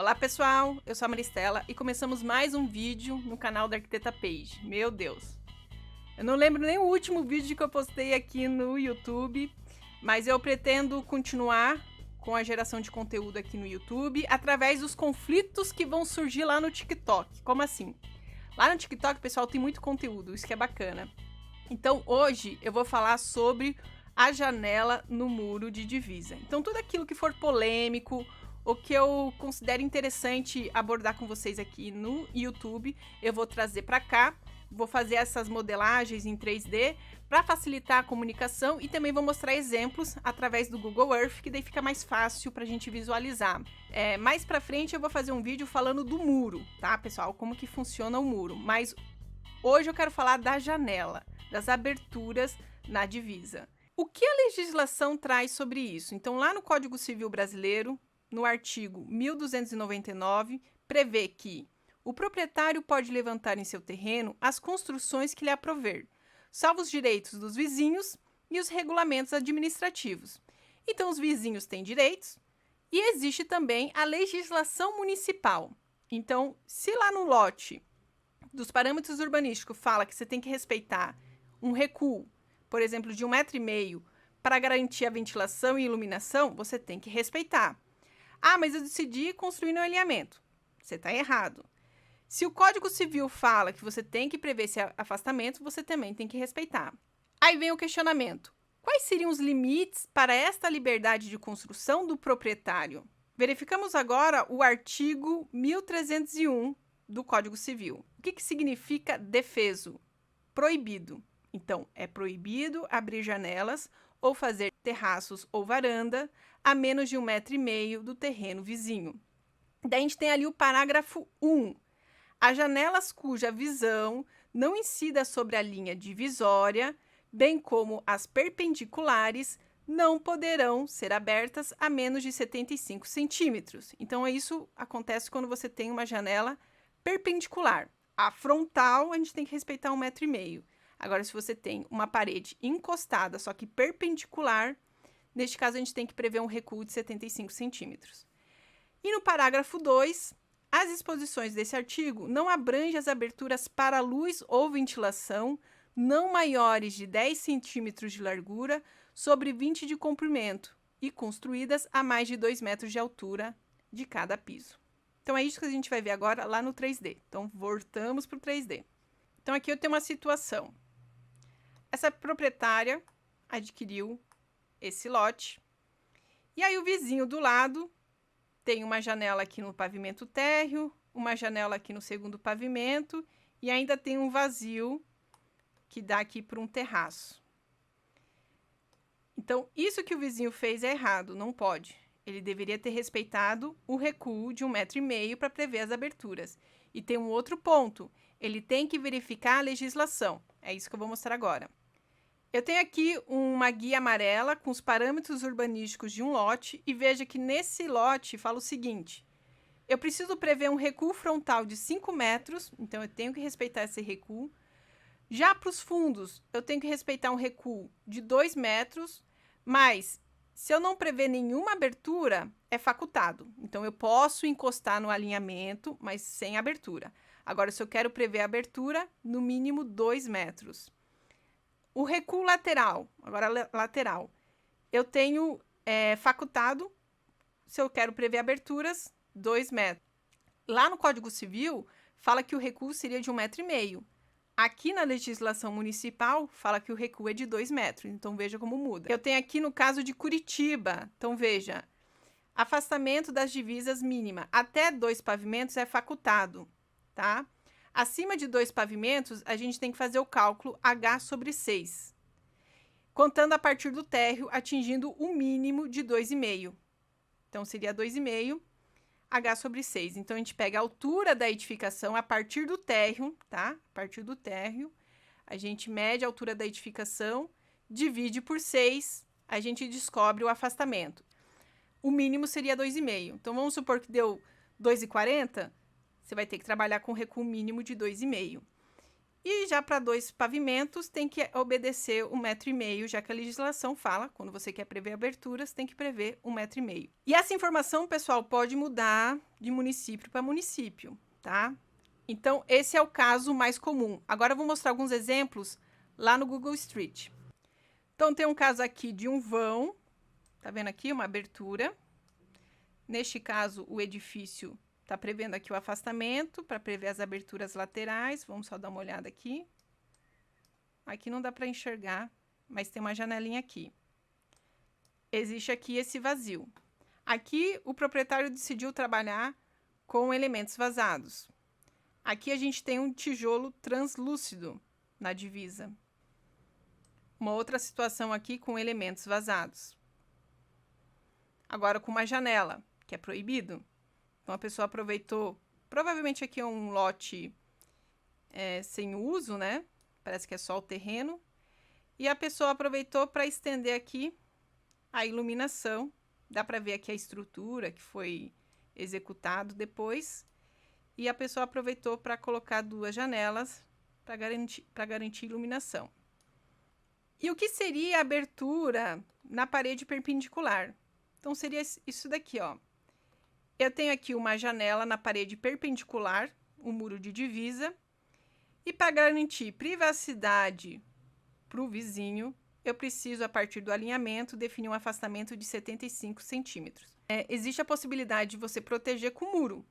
Olá pessoal, eu sou a Maristela e começamos mais um vídeo no canal da Arquiteta Page. Meu Deus, eu não lembro nem o último vídeo que eu postei aqui no YouTube, mas eu pretendo continuar com a geração de conteúdo aqui no YouTube através dos conflitos que vão surgir lá no TikTok. Como assim? Lá no TikTok, pessoal, tem muito conteúdo, isso que é bacana. Então hoje eu vou falar sobre a janela no muro de divisa. Então tudo aquilo que for polêmico, o que eu considero interessante abordar com vocês aqui no YouTube, eu vou trazer para cá. Vou fazer essas modelagens em 3D para facilitar a comunicação e também vou mostrar exemplos através do Google Earth, que daí fica mais fácil para a gente visualizar. Mais para frente eu vou fazer um vídeo falando do muro, tá, pessoal? Como que funciona o muro. Mas hoje eu quero falar da janela, das aberturas na divisa. O que a legislação traz sobre isso? Então, lá no Código Civil Brasileiro, no artigo 1299, prevê que o proprietário pode levantar em seu terreno as construções que lhe aprover, salvo os direitos dos vizinhos e os regulamentos administrativos. Então, os vizinhos têm direitos e existe também a legislação municipal. Então, se lá no lote dos parâmetros urbanísticos fala que você tem que respeitar um recuo, por exemplo, de 1,5 m para garantir a ventilação e iluminação, você tem que respeitar. Ah, mas eu decidi construir no alinhamento. Você está errado. Se o Código Civil fala que você tem que prever esse afastamento, você também tem que respeitar. Aí vem o questionamento. Quais seriam os limites para esta liberdade de construção do proprietário? Verificamos agora o artigo 1301 do Código Civil. O que significa defeso? Proibido. Então, é proibido abrir janelas ou fazer terraços ou varanda a menos de 1,5 m do terreno vizinho. Daí a gente tem ali o parágrafo 1. As janelas cuja visão não incida sobre a linha divisória, bem como as perpendiculares, não poderão ser abertas a menos de 75 centímetros. Então, isso acontece quando você tem uma janela perpendicular. A frontal, a gente tem que respeitar 1,5 m. Agora, se você tem uma parede encostada, só que perpendicular, neste caso, a gente tem que prever um recuo de 75 centímetros. E no parágrafo 2, as disposições desse artigo não abrangem as aberturas para luz ou ventilação não maiores de 10 centímetros de largura sobre 20 de comprimento e construídas a mais de 2 metros de altura de cada piso. Então, é isso que a gente vai ver agora lá no 3D. Então, voltamos para o 3D. Então, aqui eu tenho uma situação. Essa proprietária adquiriu esse lote. E aí o vizinho do lado tem uma janela aqui no pavimento térreo, uma janela aqui no segundo pavimento e ainda tem um vazio que dá aqui para um terraço. Então, isso que o vizinho fez é errado, não pode. Ele deveria ter respeitado o recuo de 1,5 m para prever as aberturas. E tem um outro ponto, ele tem que verificar a legislação. É isso que eu vou mostrar agora. Eu tenho aqui uma guia amarela com os parâmetros urbanísticos de um lote e veja que nesse lote fala o seguinte: eu preciso prever um recuo frontal de 5 metros, então eu tenho que respeitar esse recuo. Já para os fundos, eu tenho que respeitar um recuo de 2 metros, mas se eu não prever nenhuma abertura, é facultado. Então, eu posso encostar no alinhamento, mas sem abertura. Agora, se eu quero prever a abertura, no mínimo 2 metros. O recuo lateral, agora lateral, eu tenho facultado, se eu quero prever aberturas, 2 metros. Lá no Código Civil, fala que o recuo seria de 1,5 m. Aqui na legislação municipal, fala que o recuo é de 2 metros. Então, veja como muda. Eu tenho aqui no caso de Curitiba. Então, veja, afastamento das divisas mínima até 2 pavimentos é facultado, tá? Acima de 2 pavimentos, a gente tem que fazer o cálculo H sobre 6, contando a partir do térreo, atingindo o mínimo de 2,5. Então, seria 2,5 H sobre 6. Então, a gente pega a altura da edificação a partir do térreo, tá? A partir do térreo, a gente mede a altura da edificação, divide por 6, a gente descobre o afastamento. O mínimo seria 2,5. Então, vamos supor que deu 2,40, você vai ter que trabalhar com recuo mínimo de 2,5. E já para 2 pavimentos tem que obedecer 1,5 m, já que a legislação fala, quando você quer prever aberturas, tem que prever 1,5 m. E essa informação, pessoal, pode mudar de município para município, tá? Então, esse é o caso mais comum. Agora eu vou mostrar alguns exemplos lá no Google Street. Então, tem um caso aqui de um vão, tá vendo aqui? Uma abertura. Neste caso, o edifício está prevendo aqui o afastamento para prever as aberturas laterais. Vamos só dar uma olhada aqui. Aqui não dá para enxergar, mas tem uma janelinha aqui. Existe aqui esse vazio. Aqui, o proprietário decidiu trabalhar com elementos vazados. Aqui a gente tem um tijolo translúcido na divisa. Uma outra situação aqui com elementos vazados. Agora com uma janela, que é proibido. Então, a pessoa aproveitou, provavelmente aqui é um lote sem uso, né? Parece que é só o terreno. E a pessoa aproveitou para estender aqui a iluminação. Dá para ver aqui a estrutura que foi executado depois. E a pessoa aproveitou para colocar 2 janelas para garantir iluminação. E o que seria a abertura na parede perpendicular? Então, seria isso daqui, ó. Eu tenho aqui uma janela na parede perpendicular, um muro de divisa. E para garantir privacidade para o vizinho, eu preciso, a partir do alinhamento, definir um afastamento de 75 centímetros. Existe a possibilidade de você proteger com muro.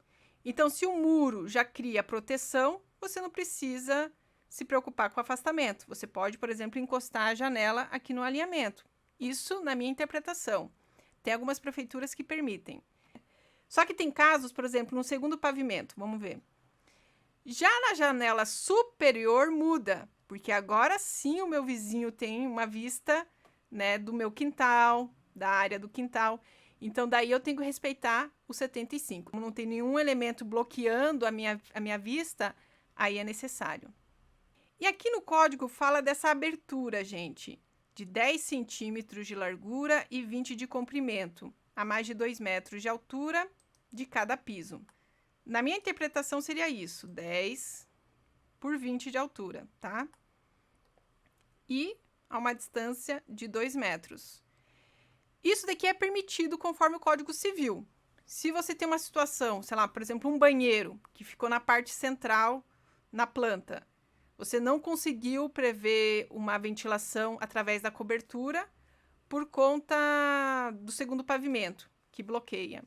Então, se o muro já cria proteção, você não precisa se preocupar com o afastamento. Você pode, por exemplo, encostar a janela aqui no alinhamento. Isso na minha interpretação. Tem algumas prefeituras que permitem. Só que tem casos, por exemplo, no segundo pavimento. Vamos ver. Já na janela superior muda, porque agora sim o meu vizinho tem uma vista, né, do meu quintal, da área do quintal. Então, daí eu tenho que respeitar o 75. Como não tem nenhum elemento bloqueando a minha vista, aí é necessário. E aqui no código fala dessa abertura, gente, de 10 centímetros de largura e 20 de comprimento, a mais de 2 metros de altura de cada piso. Na minha interpretação seria isso, 10 por 20 de altura, tá? E a uma distância de 2 metros. Isso daqui é permitido conforme o Código Civil. Se você tem uma situação, sei lá, por exemplo, um banheiro que ficou na parte central, na planta, você não conseguiu prever uma ventilação através da cobertura por conta do segundo pavimento, que bloqueia.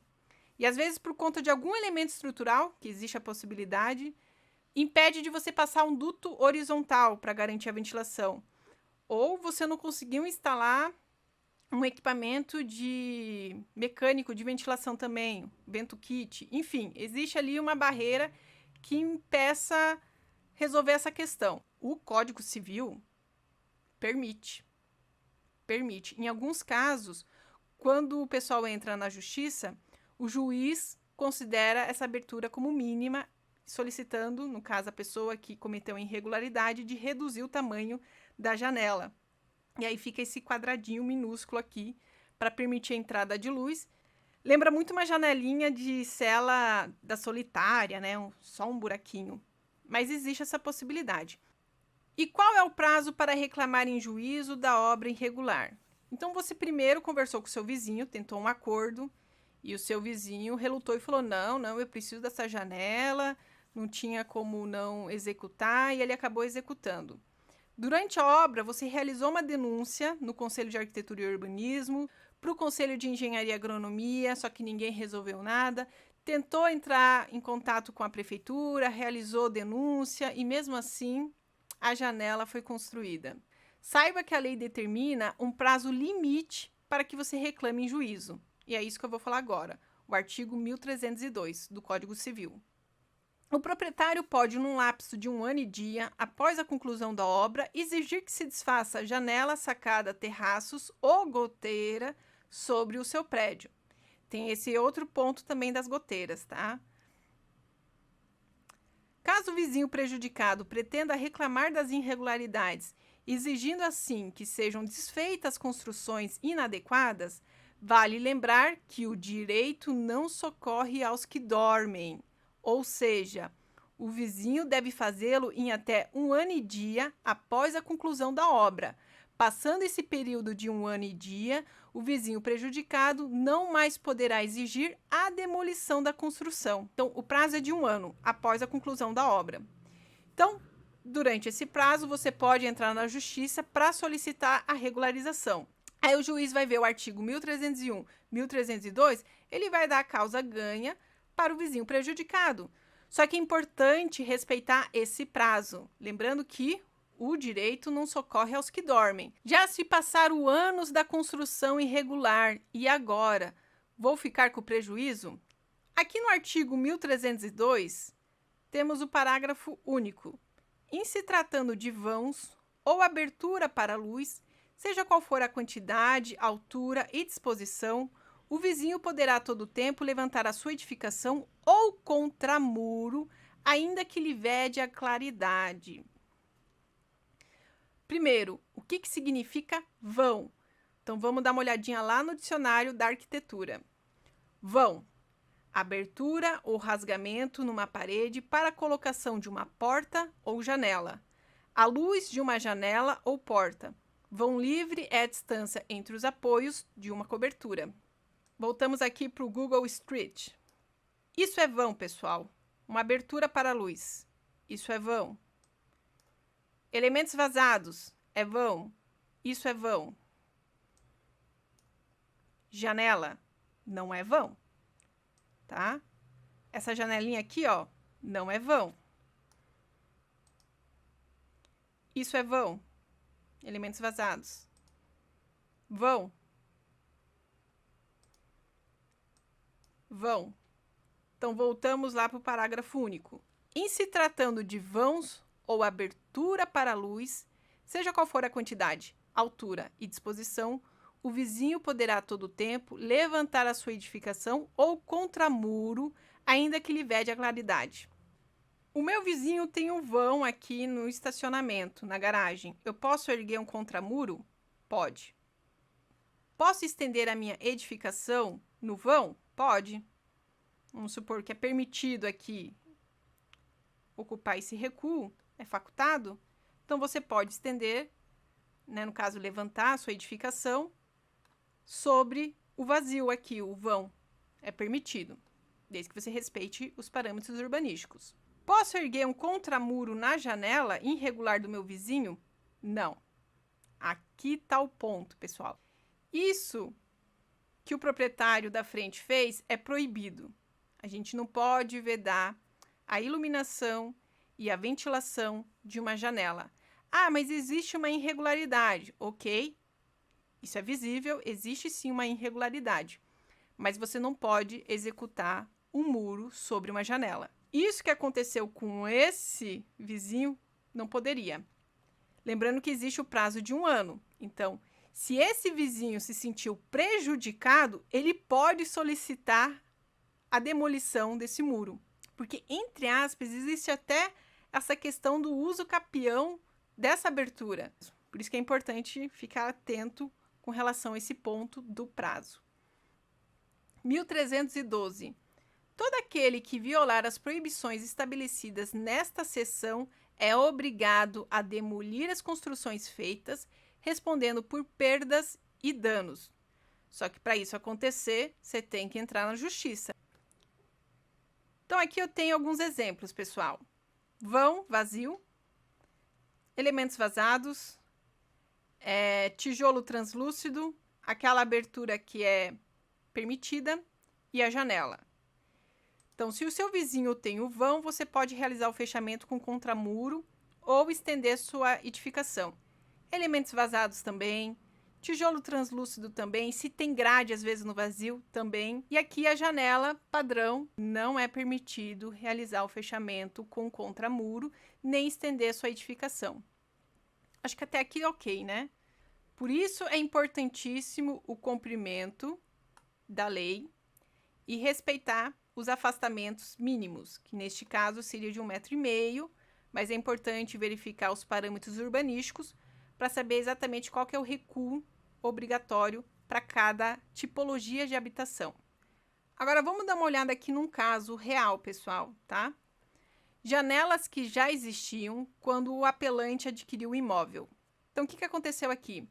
E às vezes, por conta de algum elemento estrutural, que existe a possibilidade, impede de você passar um duto horizontal para garantir a ventilação. Ou você não conseguiu instalar um equipamento de mecânico de ventilação também, vento kit, enfim, existe ali uma barreira que impeça resolver essa questão. O Código Civil permite. Em alguns casos, quando o pessoal entra na justiça, o juiz considera essa abertura como mínima, solicitando, no caso, a pessoa que cometeu a irregularidade, de reduzir o tamanho da janela. E aí fica esse quadradinho minúsculo aqui para permitir a entrada de luz. Lembra muito uma janelinha de cela da solitária, né? Só um buraquinho. Mas existe essa possibilidade. E qual é o prazo para reclamar em juízo da obra irregular? Então, você primeiro conversou com o seu vizinho, tentou um acordo, e o seu vizinho relutou e falou, não, eu preciso dessa janela, não tinha como não executar, e ele acabou executando. Durante a obra, você realizou uma denúncia no Conselho de Arquitetura e Urbanismo, para o Conselho de Engenharia e Agronomia, só que ninguém resolveu nada, tentou entrar em contato com a prefeitura, realizou denúncia e, mesmo assim, a janela foi construída. Saiba que a lei determina um prazo limite para que você reclame em juízo. E é isso que eu vou falar agora, o artigo 1302 do Código Civil. O proprietário pode, num lapso de 1 ano e dia, após a conclusão da obra, exigir que se desfaça janela, sacada, terraços ou goteira sobre o seu prédio. Tem esse outro ponto também das goteiras, tá? Caso o vizinho prejudicado pretenda reclamar das irregularidades, exigindo assim que sejam desfeitas construções inadequadas, vale lembrar que o direito não socorre aos que dormem, ou seja, O vizinho deve fazê-lo em até 1 ano e dia após a conclusão da obra. Passando esse período de 1 ano e dia, o vizinho prejudicado não mais poderá exigir a demolição da construção. Então, o prazo é de 1 ano após a conclusão da obra. Então, durante esse prazo, você pode entrar na justiça para solicitar a regularização. Aí o juiz vai ver o artigo 1301, 1302, ele vai dar a causa ganha para o vizinho prejudicado. Só que é importante respeitar esse prazo, lembrando que o direito não socorre aos que dormem. Já se passaram anos da construção irregular e agora vou ficar com prejuízo? Aqui no artigo 1302, temos o parágrafo único. Em se tratando de vãos ou abertura para a luz, seja qual for a quantidade, altura e disposição, o vizinho poderá a todo tempo levantar a sua edificação ou contramuro, ainda que lhe vede a claridade. Primeiro, o que significa vão? Então, vamos dar uma olhadinha lá no dicionário da arquitetura. Vão: abertura ou rasgamento numa parede para a colocação de uma porta ou janela. A luz de uma janela ou porta. Vão livre é a distância entre os apoios de uma cobertura. Voltamos aqui para o Google Street. Isso é vão, pessoal. Uma abertura para a luz. Isso é vão. Elementos vazados. É vão. Isso é vão. Janela. Não é vão. Tá? Essa janelinha aqui, ó, não é vão. Isso é vão. Elementos vazados. Vão. Vão. Então, voltamos lá para o parágrafo único. Em se tratando de vãos ou abertura para a luz, seja qual for a quantidade, altura e disposição, o vizinho poderá a todo tempo levantar a sua edificação ou contramuro, ainda que lhe vede a claridade. O meu vizinho tem um vão aqui no estacionamento, na garagem. Eu posso erguer um contramuro? Pode. Posso estender a minha edificação no vão? Pode. Vamos supor que é permitido aqui ocupar esse recuo, é facultado. Então, você pode estender, né, no caso, levantar a sua edificação sobre o vazio aqui, o vão. É permitido, desde que você respeite os parâmetros urbanísticos. Posso erguer um contramuro na janela irregular do meu vizinho? Não. Aqui está o ponto, pessoal. Isso que o proprietário da frente fez é proibido. A gente não pode vedar a iluminação e a ventilação de uma janela. Ah, mas existe uma irregularidade. Ok, isso é visível, existe sim uma irregularidade. Mas você não pode executar um muro sobre uma janela. Isso que aconteceu com esse vizinho, não poderia. Lembrando que existe o prazo de 1 ano. Então, se esse vizinho se sentiu prejudicado, ele pode solicitar a demolição desse muro. Porque, entre aspas, existe até essa questão do uso capião dessa abertura. Por isso que é importante ficar atento com relação a esse ponto do prazo. 1312. Todo aquele que violar as proibições estabelecidas nesta seção é obrigado a demolir as construções feitas, respondendo por perdas e danos. Só que para isso acontecer, você tem que entrar na justiça. Então, aqui eu tenho alguns exemplos, pessoal. Vão, vazio. Elementos vazados. Tijolo translúcido. Aquela abertura que é permitida. E a janela. Então, se o seu vizinho tem o vão, você pode realizar o fechamento com contramuro ou estender sua edificação. Elementos vazados também. Tijolo translúcido também, se tem grade às vezes no vazio também. E aqui a janela padrão, não é permitido realizar o fechamento com contramuro, nem estender sua edificação. Acho que até aqui ok, né? Por isso é importantíssimo o cumprimento da lei e respeitar os afastamentos mínimos, que neste caso seria de 1,5 m, mas é importante verificar os parâmetros urbanísticos para saber exatamente qual que é o recuo obrigatório para cada tipologia de habitação. Agora, vamos dar uma olhada aqui num caso real, pessoal, tá? Janelas que já existiam quando o apelante adquiriu o imóvel. Então, o que aconteceu aqui?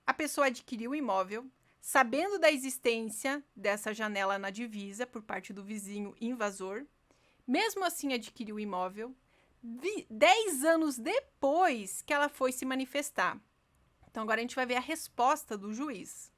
A pessoa adquiriu o imóvel, sabendo da existência dessa janela na divisa por parte do vizinho invasor. Mesmo assim, adquiriu o imóvel 10 anos depois que ela foi se manifestar. Então, agora a gente vai ver a resposta do juiz.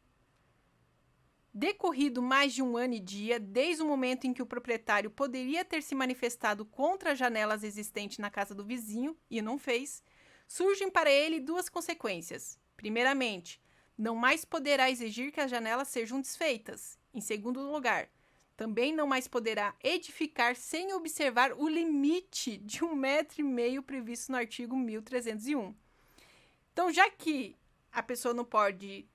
Decorrido mais de 1 ano e dia, desde o momento em que o proprietário poderia ter se manifestado contra as janelas existentes na casa do vizinho, e não fez, surgem para ele 2 consequências. Primeiramente, não mais poderá exigir que as janelas sejam desfeitas. Em segundo lugar, também não mais poderá edificar sem observar o limite de 1,5 metro previsto no artigo 1301. Então, já que a pessoa não pode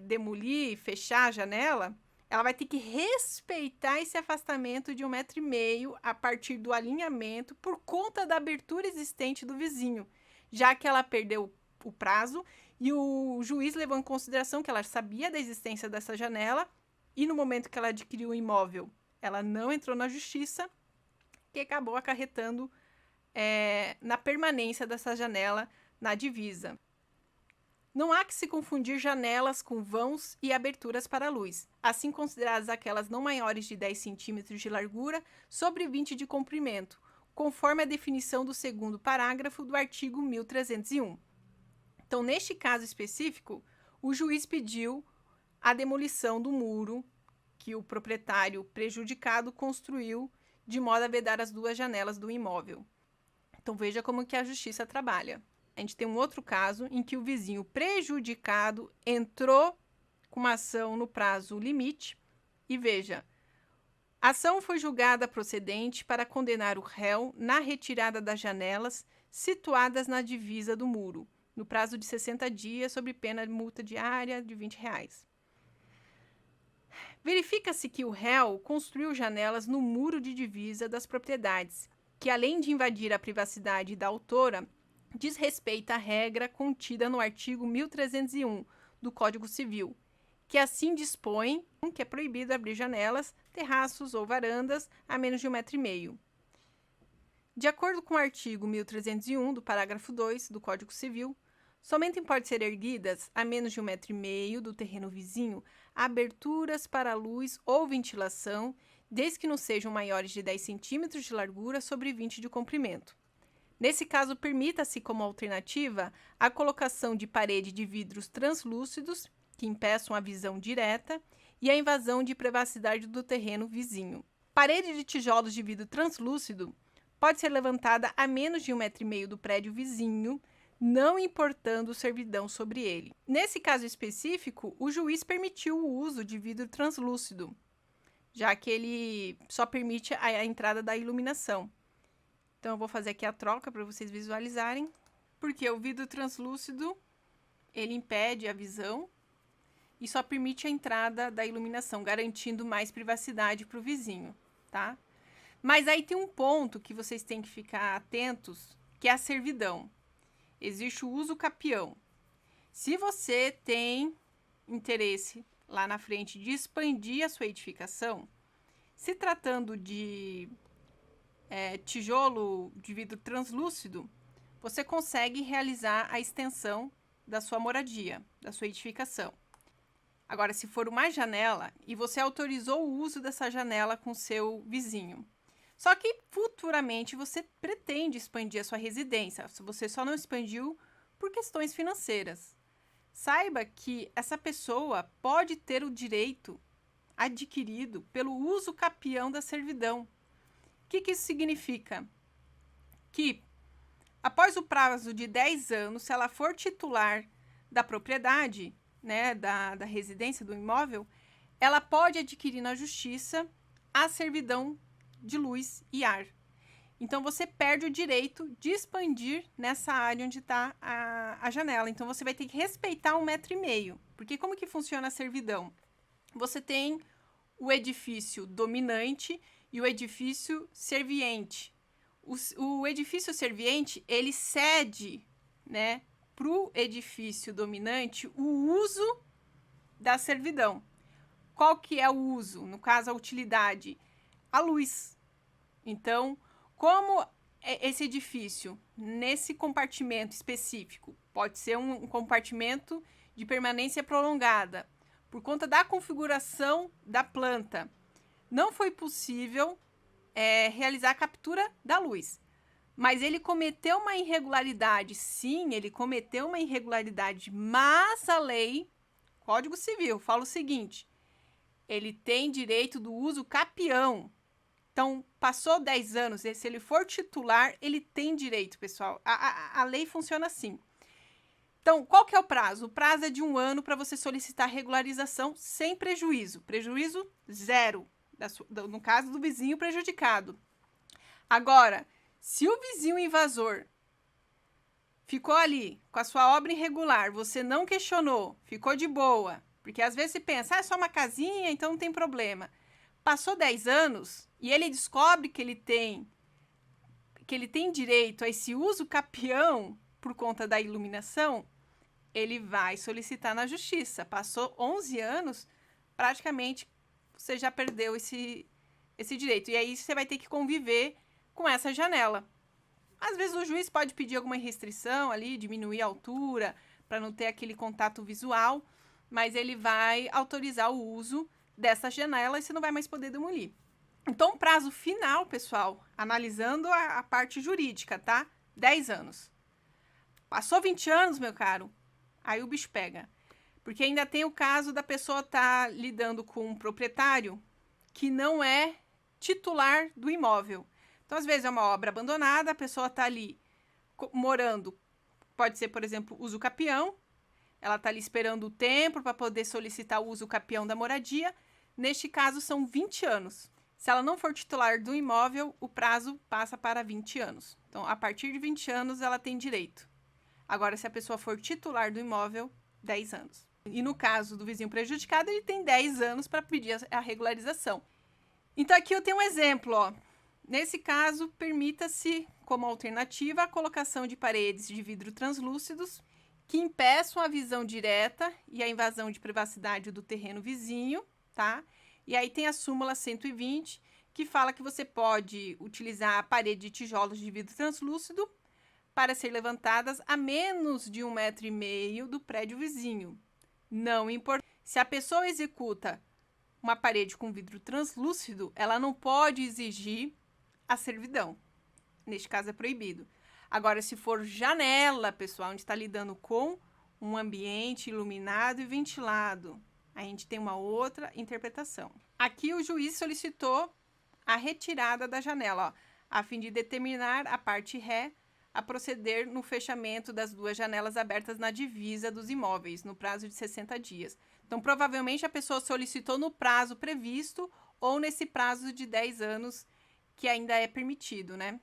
demolir, fechar a janela, ela vai ter que respeitar esse afastamento de 1,5 metro a partir do alinhamento por conta da abertura existente do vizinho, já que ela perdeu o prazo e o juiz levou em consideração que ela sabia da existência dessa janela e no momento que ela adquiriu o imóvel, ela não entrou na justiça, que acabou acarretando na permanência dessa janela na divisa. Não há que se confundir janelas com vãos e aberturas para a luz, assim consideradas aquelas não maiores de 10 centímetros de largura sobre 20 de comprimento, conforme a definição do 2º parágrafo do artigo 1301. Então, neste caso específico, o juiz pediu a demolição do muro que o proprietário prejudicado construiu de modo a vedar as 2 janelas do imóvel. Então, veja como que a justiça trabalha. A gente tem um outro caso em que o vizinho prejudicado entrou com uma ação no prazo limite e veja, a ação foi julgada procedente para condenar o réu na retirada das janelas situadas na divisa do muro, no prazo de 60 dias, sob pena de multa diária de R$20. Verifica-se que o réu construiu janelas no muro de divisa das propriedades, que além de invadir a privacidade da autora, desrespeita a regra contida no artigo 1301 do Código Civil, que assim dispõe que é proibido abrir janelas, terraços ou varandas a menos de 1,5 metro. De acordo com o artigo 1301 do parágrafo 2 do Código Civil, somente podem ser erguidas a menos de 1,5 metro do terreno vizinho aberturas para a luz ou ventilação, desde que não sejam maiores de 10 centímetros de largura sobre 20 de comprimento. Nesse caso, permita-se como alternativa a colocação de parede de vidros translúcidos que impeçam a visão direta e a invasão de privacidade do terreno vizinho. Parede de tijolos de vidro translúcido pode ser levantada a menos de 1,5 metro do prédio vizinho, não importando servidão sobre ele. Nesse caso específico, o juiz permitiu o uso de vidro translúcido, já que ele só permite a entrada da iluminação. Então, eu vou fazer aqui a troca para vocês visualizarem, porque o vidro translúcido, ele impede a visão e só permite a entrada da iluminação, garantindo mais privacidade para o vizinho, tá? Mas aí tem um ponto que vocês têm que ficar atentos, que é a servidão. Existe o uso capião. Se você tem interesse lá na frente de expandir a sua edificação, se tratando de tijolo de vidro translúcido, você consegue realizar a extensão da sua moradia, da sua edificação. Agora, se for uma janela e você autorizou o uso dessa janela com seu vizinho, só que futuramente você pretende expandir a sua residência, você só não expandiu por questões financeiras. Saiba que essa pessoa pode ter o direito adquirido pelo uso capião da servidão. O que isso significa? Que, após o prazo de 10 anos, se ela for titular da propriedade, né, da residência, do imóvel, ela pode adquirir na justiça a servidão de luz e ar. Então, você perde o direito de expandir nessa área onde está a janela. Então, você vai ter que respeitar 1,5 metro. Porque como que funciona a servidão? Você tem o edifício dominante e o edifício serviente. O edifício serviente, ele cede, né, para o edifício dominante o uso da servidão. Qual que é o uso? No caso, a utilidade. A luz. Então, como esse edifício nesse compartimento específico, pode ser um compartimento de permanência prolongada, por conta da configuração da planta, não foi possível realizar a captura da luz. Mas ele cometeu uma irregularidade, sim, ele cometeu uma irregularidade, mas a lei, Código Civil, fala o seguinte: ele tem direito do uso capião. Então, passou 10 anos, se ele for titular, ele tem direito, pessoal. A lei funciona assim. Então, qual que é o prazo? O prazo é de 1 ano para você solicitar regularização sem prejuízo. Prejuízo zero, no caso do vizinho prejudicado. Agora, se o vizinho invasor ficou ali com a sua obra irregular, você não questionou, ficou de boa, porque às vezes se pensa, é só uma casinha, então não tem problema. Passou 10 anos e ele descobre que ele tem direito a esse uso capião por conta da iluminação, ele vai solicitar na justiça. Passou 11 anos, praticamente você já perdeu esse direito. E aí você vai ter que conviver com essa janela. Às vezes o juiz pode pedir alguma restrição ali, diminuir a altura, para não ter aquele contato visual, mas ele vai autorizar o uso dessa janela e você não vai mais poder demolir. Então, o prazo final, pessoal, analisando a parte jurídica, tá? 10 anos. Passou 20 anos, meu caro, aí o bicho pega. Porque ainda tem o caso da pessoa estar lidando com um proprietário que não é titular do imóvel. Então, às vezes, é uma obra abandonada, a pessoa está ali morando, pode ser, por exemplo, uso capião, ela está ali esperando o tempo para poder solicitar o uso capião da moradia. Neste caso, são 20 anos. Se ela não for titular do imóvel, o prazo passa para 20 anos. Então, a partir de 20 anos, ela tem direito. Agora, se a pessoa for titular do imóvel, 10 anos. E no caso do vizinho prejudicado, ele tem 10 anos para pedir a regularização. Então, aqui eu tenho um exemplo, ó. Nesse caso, permita-se, como alternativa, a colocação de paredes de vidro translúcidos que impeçam a visão direta e a invasão de privacidade do terreno vizinho, tá? E aí tem a súmula 120, que fala que você pode utilizar a parede de tijolos de vidro translúcido para ser levantadas a menos de 1,5 m do prédio vizinho. Não importa. Se a pessoa executa uma parede com vidro translúcido, ela não pode exigir a servidão. Neste caso é proibido. Agora, se for janela, pessoal, a gente está lidando com um ambiente iluminado e ventilado, a gente tem uma outra interpretação. Aqui o juiz solicitou a retirada da janela, ó, a fim de determinar a parte ré a proceder no fechamento das 2 janelas abertas na divisa dos imóveis, no prazo de 60 dias. Então, provavelmente, a pessoa solicitou no prazo previsto ou nesse prazo de 10 anos que ainda é permitido, né?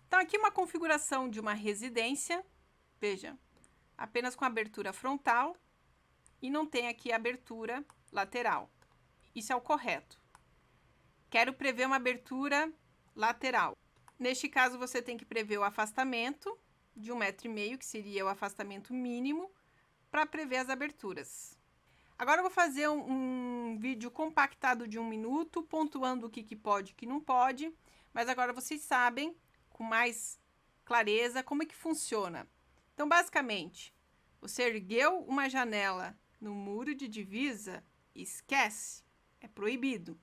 Então, aqui uma configuração de uma residência, veja, apenas com abertura frontal e não tem aqui abertura lateral. Isso é o correto. Quero prever uma abertura lateral. Neste caso, você tem que prever o afastamento de 1,5 m, que seria o afastamento mínimo, para prever as aberturas. Agora eu vou fazer um vídeo compactado de 1 minuto, pontuando o que pode e o que não pode, mas agora vocês sabem, com mais clareza, como é que funciona. Então, basicamente, você ergueu uma janela no muro de divisa, esquece, é proibido.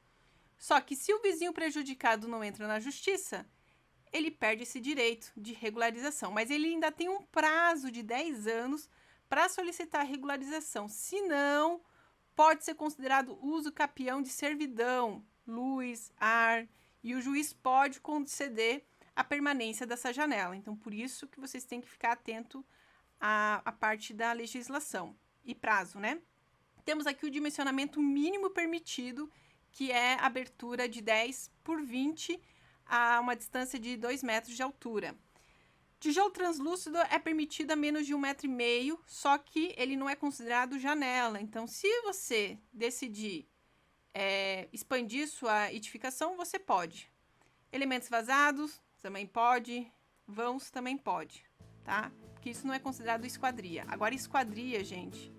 Só que se o vizinho prejudicado não entra na justiça, ele perde esse direito de regularização, mas ele ainda tem um prazo de 10 anos para solicitar a regularização, senão pode ser considerado uso capião de servidão, luz, ar, e o juiz pode conceder a permanência dessa janela. Então, por isso que vocês têm que ficar atento à parte da legislação e prazo, né? Temos aqui o dimensionamento mínimo permitido, que é a abertura de 10 por 20 a uma distância de 2 metros de altura. Tijolo translúcido é permitido a menos de 1,5 m, só que ele não é considerado janela. Então, se você decidir expandir sua edificação, você pode. Elementos vazados também pode, vãos também pode, tá? Porque isso não é considerado esquadria. Agora, esquadria, gente,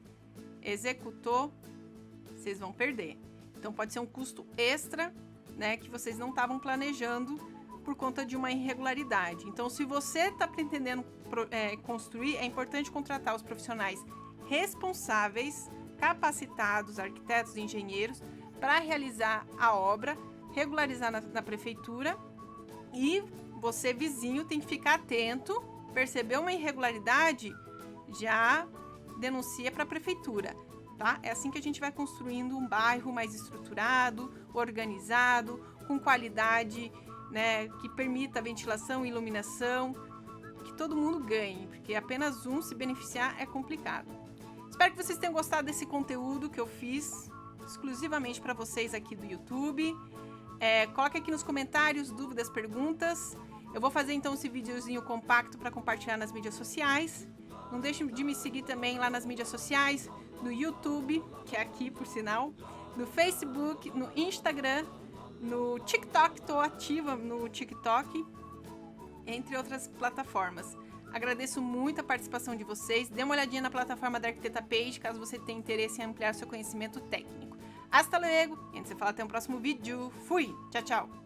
executou, vocês vão perder. Então, pode ser um custo extra, né, que vocês não estavam planejando por conta de uma irregularidade. Então, se você está pretendendo construir, é importante contratar os profissionais responsáveis, capacitados, arquitetos e engenheiros, para realizar a obra, regularizar na prefeitura. E você, vizinho, tem que ficar atento, percebeu uma irregularidade, já denuncia para a prefeitura, tá? É assim que a gente vai construindo um bairro mais estruturado, organizado, com qualidade, né, que permita ventilação e iluminação, que todo mundo ganhe, porque apenas um se beneficiar é complicado. Espero que vocês tenham gostado desse conteúdo que eu fiz exclusivamente para vocês aqui do YouTube. Coloque aqui nos comentários dúvidas, perguntas. Eu vou fazer então esse videozinho compacto para compartilhar nas mídias sociais. Não deixe de me seguir também lá nas mídias sociais, no YouTube, que é aqui por sinal, no Facebook, no Instagram, no TikTok, estou ativa no TikTok, entre outras plataformas. Agradeço muito a participação de vocês. Dê uma olhadinha na plataforma da Arquiteta Page, caso você tenha interesse em ampliar seu conhecimento técnico. Hasta luego! E antes de falar, até o próximo vídeo. Fui! Tchau, tchau!